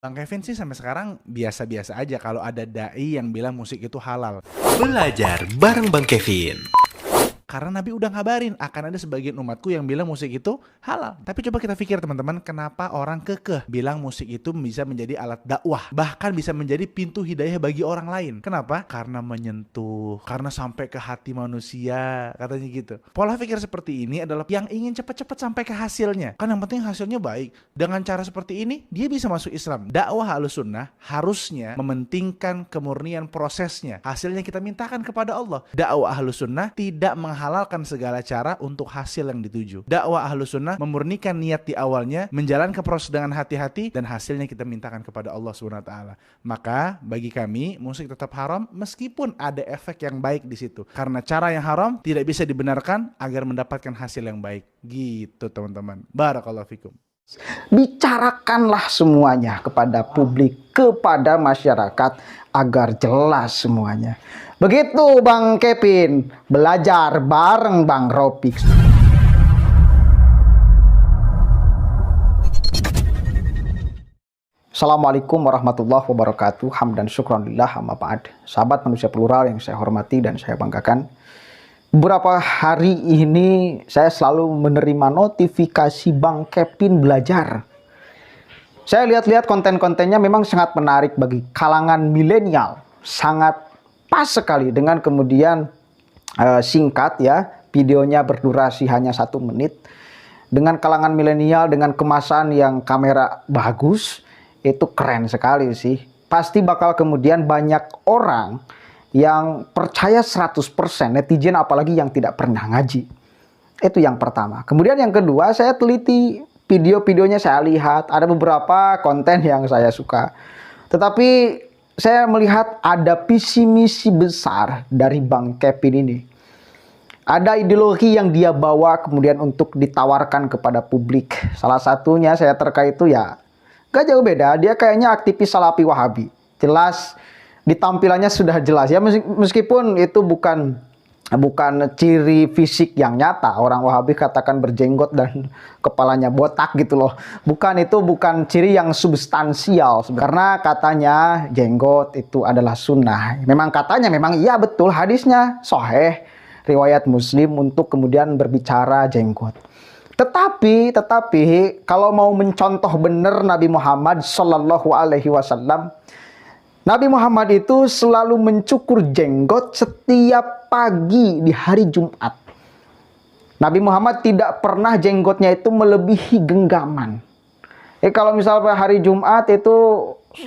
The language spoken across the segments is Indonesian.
Bang Kevin sih sampai sekarang biasa-biasa aja kalau ada dai yang bilang musik itu halal. Belajar bareng Bang Kevin. Karena Nabi udah ngabarin akan ada sebagian umatku yang bilang musik itu halal. Tapi coba kita pikir teman-teman, kenapa orang kekeh bilang musik itu bisa menjadi alat dakwah, bahkan bisa menjadi pintu hidayah bagi orang lain. Kenapa? Karena menyentuh, karena sampai ke hati manusia, katanya gitu. Pola pikir seperti ini adalah yang ingin cepat-cepat sampai ke hasilnya. Kan yang penting hasilnya baik. Dengan cara seperti ini, dia bisa masuk Islam. Dakwah Ahlussunnah harusnya mementingkan kemurnian prosesnya. Hasilnya kita mintakan kepada Allah. Dakwah Ahlussunnah tidak menghalalkan segala cara untuk hasil yang dituju. Dakwah Ahlussunnah memurnikan niat di awalnya, menjalankan proses dengan hati-hati, dan hasilnya kita mintakan kepada Allah SWT. Maka bagi kami musik tetap haram meskipun ada efek yang baik di situ. Karena cara yang haram tidak bisa dibenarkan agar mendapatkan hasil yang baik. Gitu teman-teman. Barakallahu fikum. Bicarakanlah semuanya kepada publik, kepada masyarakat agar jelas semuanya. Begitu Bang Kevin, belajar bareng Bang Ropik. Assalamualaikum warahmatullahi wabarakatuh. Hamdan syukran lillah amma ba'd. Sahabat manusia plural yang saya hormati dan saya banggakan. Beberapa hari ini saya selalu menerima notifikasi Bang Kevin belajar. Saya lihat-lihat konten-kontennya memang sangat menarik bagi kalangan milenial. Sangat pas sekali dengan kemudian singkat ya. Videonya berdurasi hanya 1 menit. Dengan kalangan milenial dengan kemasan yang kamera bagus. Itu keren sekali sih. Pasti bakal kemudian banyak orang yang percaya 100%, netizen apalagi yang tidak pernah ngaji. Itu yang pertama. Kemudian yang kedua, saya teliti video-videonya, saya lihat ada beberapa konten yang saya suka. Tetapi saya melihat ada visi misi besar dari Bang Kevin ini. Ada ideologi yang dia bawa kemudian untuk ditawarkan kepada publik. Salah satunya saya terkait itu ya gak jauh beda. Dia kayaknya aktivis Salafi Wahabi. Jelas di tampilannya sudah jelas ya, meskipun itu bukan ciri fisik yang nyata. Orang Wahabi katakan berjenggot dan kepalanya botak gitu loh. Bukan ciri yang substansial. Karena katanya jenggot itu adalah sunnah. Memang katanya, memang iya betul hadisnya sahih riwayat Muslim untuk kemudian berbicara jenggot. Tetapi kalau mau mencontoh benar Nabi Muhammad Sallallahu Alaihi Wasallam, Nabi Muhammad itu selalu mencukur jenggot setiap pagi di hari Jumat. Nabi Muhammad tidak pernah jenggotnya itu melebihi genggaman. Kalau misalnya hari Jumat itu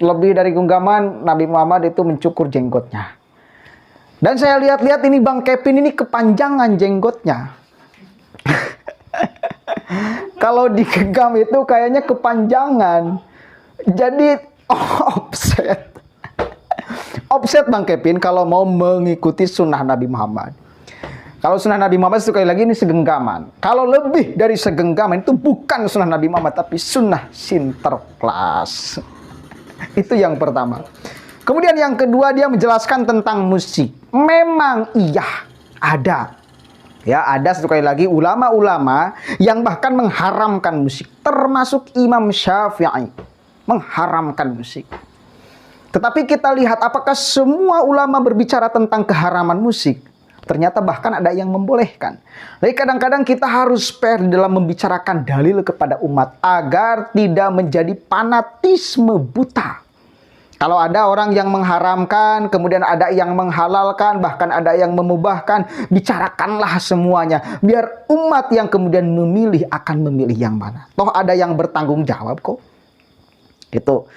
lebih dari genggaman, Nabi Muhammad itu mencukur jenggotnya. Dan saya lihat-lihat ini Bang Kevin ini kepanjangan jenggotnya. Kalau digenggam itu kayaknya kepanjangan. Jadi offset Bang Kevin kalau mau mengikuti sunnah Nabi Muhammad. Kalau sunnah Nabi Muhammad sekali lagi ini segenggaman. Kalau lebih dari segenggaman itu bukan sunnah Nabi Muhammad tapi sunnah sinterklas. Itu yang pertama. Kemudian yang kedua, dia menjelaskan tentang musik. Memang iya ada. Ya, ada sekali lagi ulama-ulama yang bahkan mengharamkan musik, termasuk Imam Syafi'i mengharamkan musik. Tetapi kita lihat apakah semua ulama berbicara tentang keharaman musik? Ternyata bahkan ada yang membolehkan. Jadi kadang-kadang kita harus fair dalam membicarakan dalil kepada umat agar tidak menjadi fanatisme buta. Kalau ada orang yang mengharamkan, kemudian ada yang menghalalkan, bahkan ada yang memubahkan, bicarakanlah semuanya. Biar umat yang kemudian memilih akan memilih yang mana. Toh ada yang bertanggung jawab kok. Itu.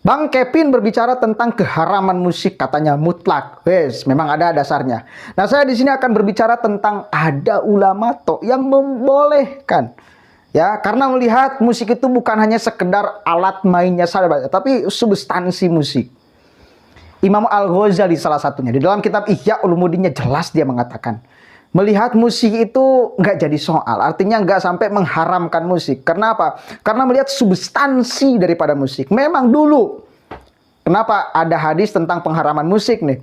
Bang Kevin berbicara tentang keharaman musik, katanya mutlak. Wes, memang ada dasarnya. Nah, saya di sini akan berbicara tentang ada ulama toh yang membolehkan. Ya, karena melihat musik itu bukan hanya sekedar alat mainnya saja, tapi substansi musik. Imam Al-Ghazali salah satunya di dalam kitab Ihya Ulumuddinnya jelas dia mengatakan, melihat musik itu nggak jadi soal, artinya nggak sampai mengharamkan musik. Kenapa? Karena melihat substansi daripada musik. Memang dulu, kenapa ada hadis tentang pengharaman musik nih?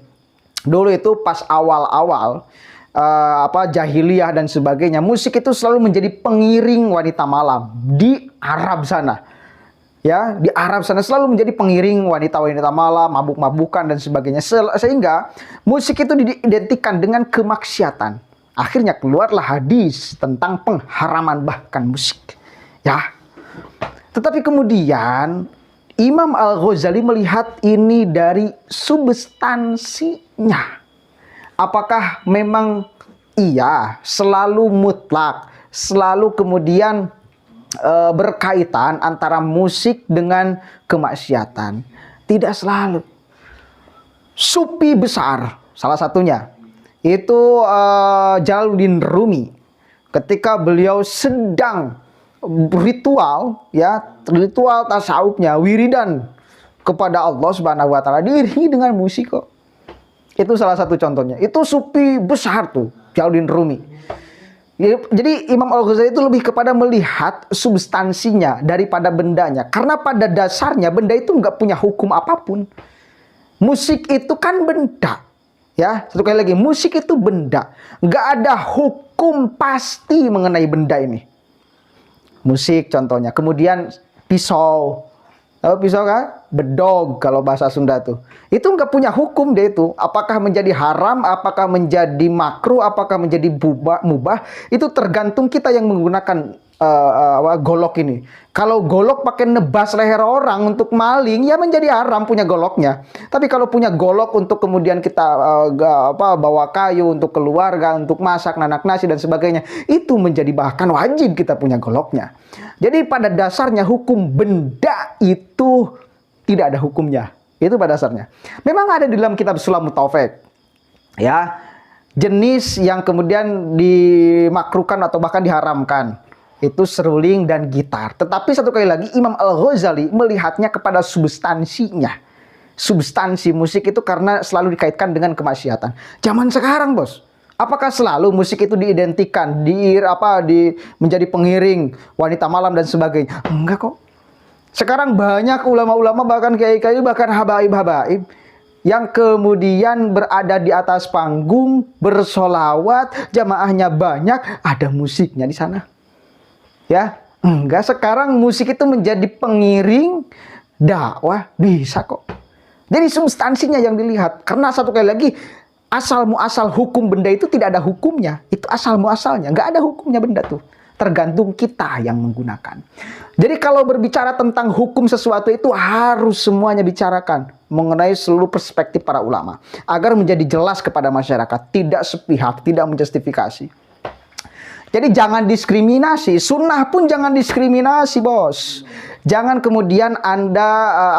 Dulu itu pas awal-awal jahiliyah dan sebagainya, musik itu selalu menjadi pengiring wanita malam di Arab sana. ya di Arab sana selalu menjadi pengiring wanita-wanita malam, mabuk-mabukan dan sebagainya. Sehingga musik itu diidentikan dengan kemaksiatan. Akhirnya keluarlah hadis tentang pengharaman bahkan musik. Ya. Tetapi kemudian Imam Al-Ghazali melihat ini dari substansinya. Apakah memang iya selalu mutlak, selalu kemudian berkaitan antara musik dengan kemaksiatan? Tidak selalu. Sufi besar salah satunya itu Jalaluddin Rumi, ketika beliau sedang ritual tasawufnya, wiridan kepada Allah Subhanahu wa taala, diiringi dengan musik kok. Itu salah satu contohnya. Itu sufi besar tuh, Jalaluddin Rumi. Jadi Imam Al-Ghazali itu lebih kepada melihat substansinya daripada bendanya. Karena pada dasarnya benda itu nggak punya hukum apapun. Musik itu kan benda. Ya, satu kali lagi, musik itu benda. Nggak ada hukum pasti mengenai benda ini. Musik contohnya. Kemudian pisau. Tahu pisau kan? Bedog kalau bahasa Sunda tuh. Itu nggak punya hukum deh itu. Apakah menjadi haram, apakah menjadi makruh, apakah menjadi mubah. Itu tergantung kita yang menggunakan golok ini. Kalau golok pakai nebas leher orang untuk maling, ya menjadi haram punya goloknya. Tapi kalau punya golok untuk kemudian kita bawa kayu untuk keluarga, untuk masak, nanak nasi dan sebagainya, itu menjadi bahkan wajib kita punya goloknya. Jadi pada dasarnya hukum benda itu tidak ada hukumnya. Itu pada dasarnya. Memang ada di dalam kitab Sulamut Taufik, ya, jenis yang kemudian dimakruhkan atau bahkan diharamkan. Itu seruling dan gitar. Tetapi satu kali lagi Imam Al-Ghazali melihatnya kepada substansinya. Substansi musik itu karena selalu dikaitkan dengan kemaksiatan. Zaman sekarang, Bos, apakah selalu musik itu diidentikan menjadi pengiring wanita malam dan sebagainya? Enggak kok. Sekarang banyak ulama-ulama, bahkan kiai-kiai, bahkan habaib-habaib yang kemudian berada di atas panggung bersolawat, jamaahnya banyak, ada musiknya di sana. Ya, enggak, sekarang musik itu menjadi pengiring dakwah, bisa kok. Jadi substansinya yang dilihat. Karena satu kali lagi, asal muasal hukum benda itu tidak ada hukumnya. Itu asal muasalnya, enggak ada hukumnya benda tuh. Tergantung kita yang menggunakan. Jadi kalau berbicara tentang hukum sesuatu itu harus semuanya bicarakan mengenai seluruh perspektif para ulama agar menjadi jelas kepada masyarakat, tidak sepihak, tidak menjustifikasi. Jadi jangan diskriminasi, sunnah pun jangan diskriminasi, Bos. Jangan kemudian Anda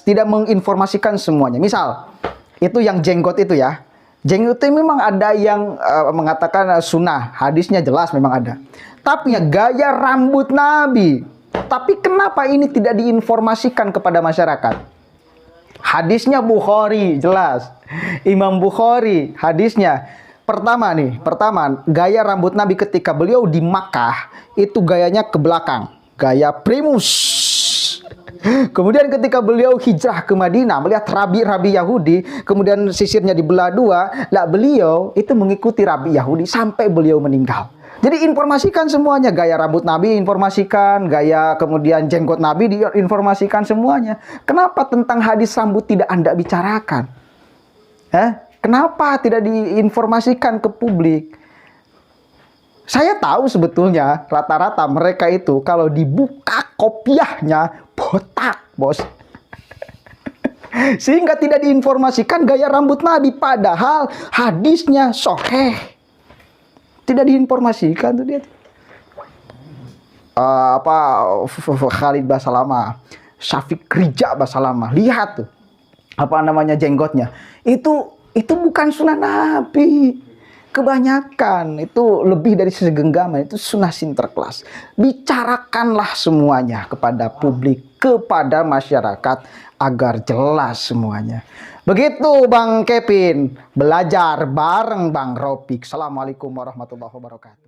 tidak menginformasikan semuanya. Misal, itu yang jenggot itu ya. Jenggot itu memang ada yang mengatakan sunnah, hadisnya jelas memang ada. Tapi ya gaya rambut Nabi. Tapi kenapa ini tidak diinformasikan kepada masyarakat? Hadisnya Bukhari, jelas. Imam Bukhari, hadisnya. Pertama, gaya rambut Nabi ketika beliau di Makkah, itu gayanya ke belakang. Gaya primus. Kemudian ketika beliau hijrah ke Madinah, melihat rabi-rabi Yahudi, kemudian sisirnya dibelah dua, beliau itu mengikuti rabi Yahudi sampai beliau meninggal. Jadi informasikan semuanya, gaya rambut Nabi informasikan, gaya kemudian jenggot Nabi diinformasikan semuanya. Kenapa tentang hadis rambut tidak Anda bicarakan? Kenapa tidak diinformasikan ke publik? Saya tahu sebetulnya rata-rata mereka itu kalau dibuka kopiahnya botak, Bos. Sehingga tidak diinformasikan gaya rambut Nabi, padahal hadisnya sahih. Tidak diinformasikan tuh dia. Khalid Basalamah, Syafiq Rija Basalamah, lihat tuh jenggotnya. Itu bukan sunnah Nabi. Kebanyakan itu lebih dari segenggaman, itu sunnah sinterklas. Bicarakanlah semuanya kepada publik, kepada masyarakat agar jelas semuanya. Begitu Bang Kevin, belajar bareng Bang Ropik. Assalamualaikum warahmatullahi wabarakatuh.